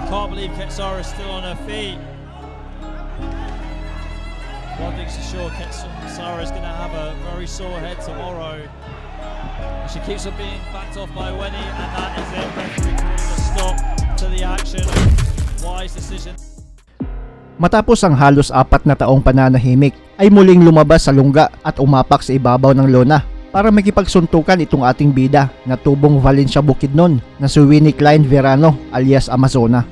Can't believe Casimero is still on her feet. One thing's for sure, Casimero is going to have a very sore head tomorrow. She keeps on being backed off by Wenny, and that is it. Referee calling a stop to the action. Wise decision. Matapos ang halos 4 na taong pananahimik, ay muling lumabas sa lungga at umapak sa ibabaw ng lona para makipagsuntukan itong ating bida na tubong Valencia Bukidnon na si Winnie Klein Verano alias Amazona.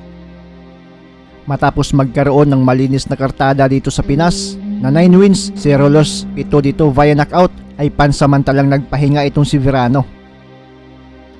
Matapos magkaroon ng malinis na kartada dito sa Pinas na 9 wins, 0 loss, 7 dito via knockout, ay pansamantalang nagpahinga itong si Verano.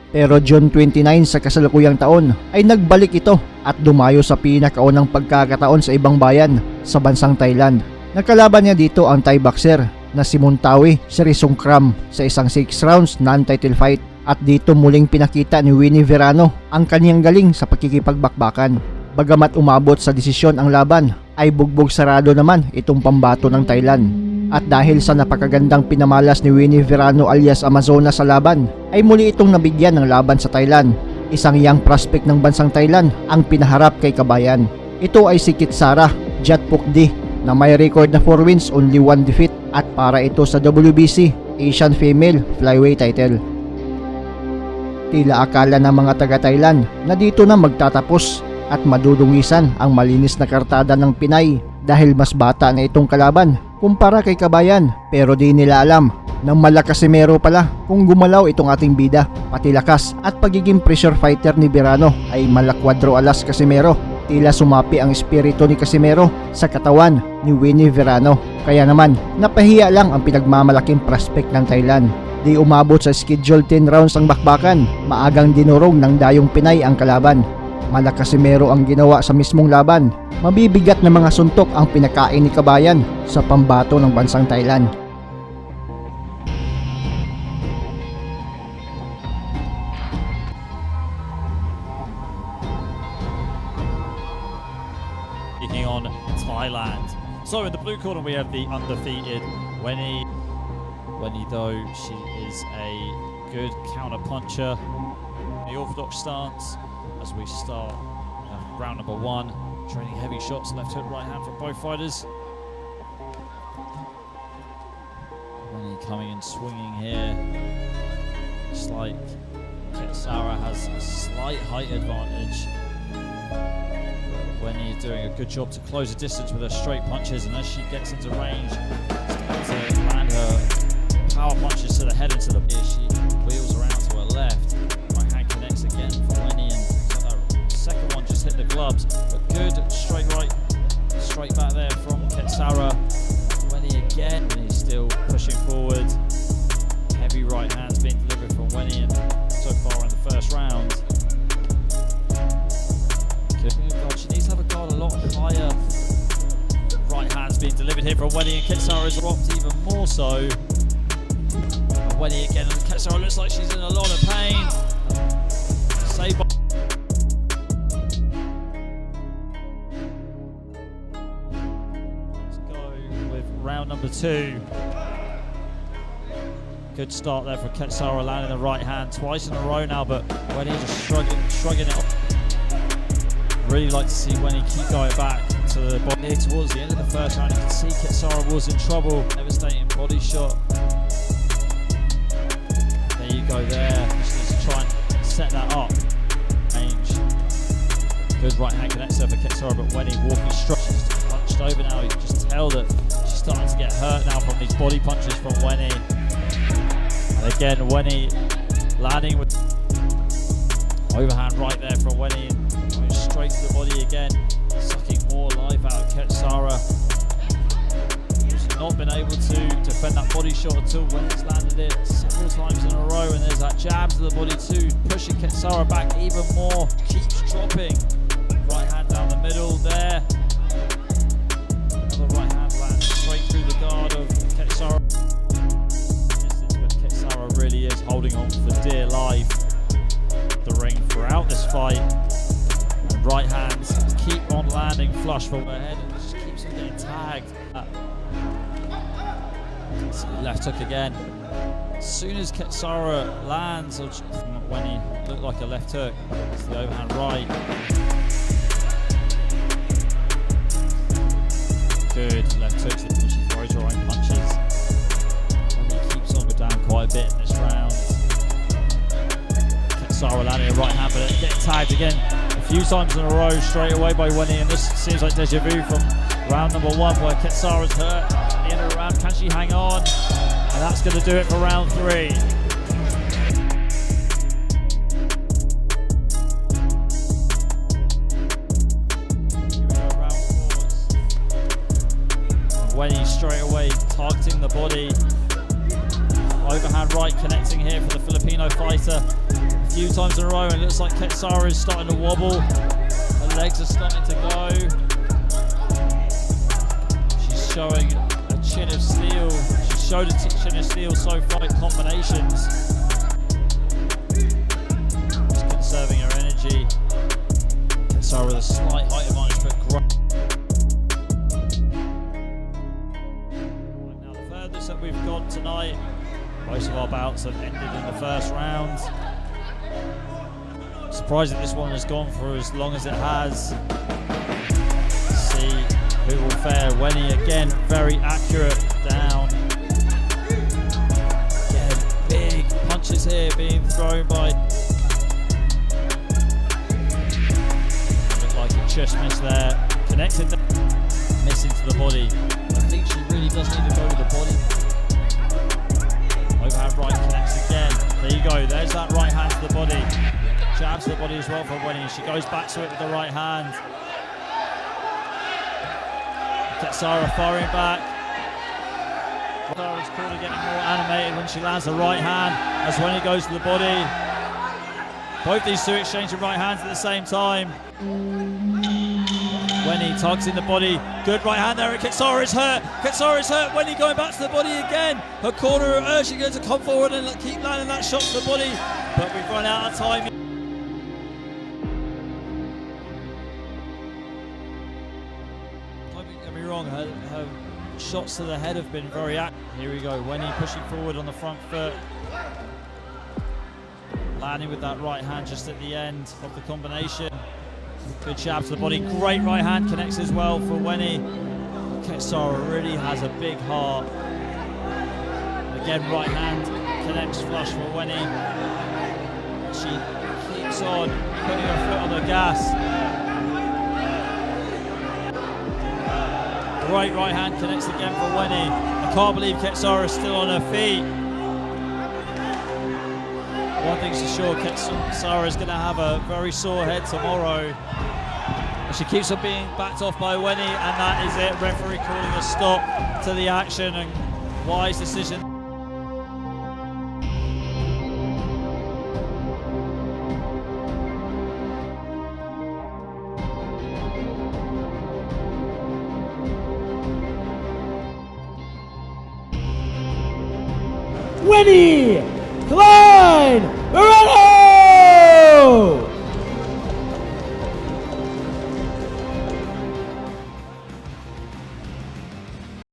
Pero June 29 sa kasalukuyang taon ay nagbalik ito at dumayo sa pinakaunang pagkakataon sa ibang bayan sa bansang Thailand. Nakalaban niya dito ang Thai boxer na si Muntawi Sirisongkram sa isang 6 rounds non-title fight, at dito muling pinakita ni Winnie Verano ang kanyang galing sa pakikipagbakbakan. Bagamat umabot sa desisyon ang laban, ay bugbog sarado naman itong pambato ng Thailand. At dahil sa napakagandang pinamalas ni Winnie Verano alias Amazona sa laban, ay muli itong nabigyan ng laban sa Thailand. Isang young prospect ng bansang Thailand ang pinaharap kay kabayan. Ito ay si Kitsara Jatpukdi na may record na 4 wins, only 1 defeat, at para ito sa WBC Asian Female Flyweight title. Tila akala ng mga taga-Thailand na dito na magtatapos at madudungisan ang malinis na kartada ng Pinay dahil mas bata na itong kalaban kumpara kay kabayan, pero di nila alam na Casimero pala kung gumalaw itong ating bida. Pati lakas at pagiging pressure fighter ni Verano ay malakwadro alas Casimero. Tila sumapi ang espiritu ni Casimero sa katawan ni Winnie Verano. Kaya naman napahiya lang ang pinagmamalaking prospect ng Thailand. Di umabot sa schedule 10 rounds ang bakbakan, maagang dinurog ng dayong Pinay ang kalaban. Casimero ang ginawa sa mismong laban. Mabibigat na mga suntok ang pinakain ni kabayan sa pambato ng bansang Thailand. Taking on Thailand. So in the blue corner we have the undefeated Wenny. Wenny though, she is a good counter puncher. The orthodox stance as we start round number 1. Training heavy shots, left hook, right hand from both fighters. Wenny coming and swinging here. It's like Casimero has a slight height advantage. Wenny is doing a good job to close the distance with her straight punches, and as she gets into range, starts to land her power punches to the head into the ear. She wheels around to her left. Right hand connects again for Wenny, and second one just hit the gloves, but good straight right, straight back there from Casimero. Wenny again, and he's still pushing forward. Heavy right hands being delivered from Wenny, and so far in the first round. God, she needs to have a guard a lot higher. Right hands being delivered here from Wenny, and Casimero is dropped even more so. And Wenny again, and Casimero looks like she's in a lot of pain. Saved by round number 2. Good start there for Casimero, landing the right hand twice in a row now, but Wenny just shrugging it off. Really like to see Wenny keep going back to the body. Towards the end of the first round, you can see Casimero was in trouble. Devastating body shot. There you go there. Just needs to try and set that up. Range. Good right hand connects there for Casimero, but Wenny walking straight. She's just punched over now. You can just tell that starting to get hurt now from these body punches from Wenny. And again, Wenny landing with overhand right there from Wenny, going straight to the body again, sucking more life out of Casimero. She's not been able to defend that body shot at all. Wenny's landed it several times in a row, and there's that jab to the body too, pushing Casimero back even more. Keeps dropping. Right hand down the middle there. Another right hand lands straight through the guard of Casimero. But Casimero really is holding on for dear life. The ring throughout this fight. And right hands keep on landing flush from her head, and just keeps on getting tagged. Left hook again. As soon as Casimero lands, or when he looked like a left hook, it's the overhand right. again a few times in a row straight away by Wenny, and this seems like deja vu from round number 1 where Ketsara's hurt. At the end of the round, can she hang on? And that's going to do it for round 3. Wenny straight away targeting the body. Overhand right connecting here for the Filipino fighter. A few times in a row, and it looks like Ketsara is starting to wobble. Her legs are starting to go. She's showing a chin of steel. She's showed a chin of steel so far in combinations. Just conserving her energy. Ketsara with a slight height advantage, but great. That we've got tonight, most of our bouts have ended in the first round. Surprised that this one has gone for as long as it has. Let's see who will fare. Wenny again, very accurate down. Again, big punches here being thrown by. Looked like a chest miss there. Connected, missing to the body. I think she really does need to go to the body. Overhand right connects again. There you go. There's that right hand to the body. Jabs to the body as well for Wenny. She goes back to it with the right hand. Ketsara firing back. Ketsara's corner getting more animated when she lands the right hand as Wenny goes to the body. Both these two exchanging right hands at the same time. Wenny tugs in the body. Good right hand there. Ketsara is hurt. Ketsara is hurt. Wenny going back to the body again. Her corner are urging her to come forward and keep landing that shot to the body. But we've run out of time. Don't get me wrong. Her shots to the head have been very active. Here we go. Wenny pushing forward on the front foot. Landing with that right hand just at the end of the combination. Good jab to the body, great right hand connects as well for Wenny. Ketsara really has a big heart. Again, right hand connects flush for Wenny. She keeps on putting her foot on the gas. Great right hand connects again for Wenny. I can't believe Ketsara is still on her feet. One thing's for sure, Ketsara is going to have a very sore head tomorrow. She keeps on being backed off by Wenny, and that is it. Referee calling a stop to the action, and wise decision. Wenny Klein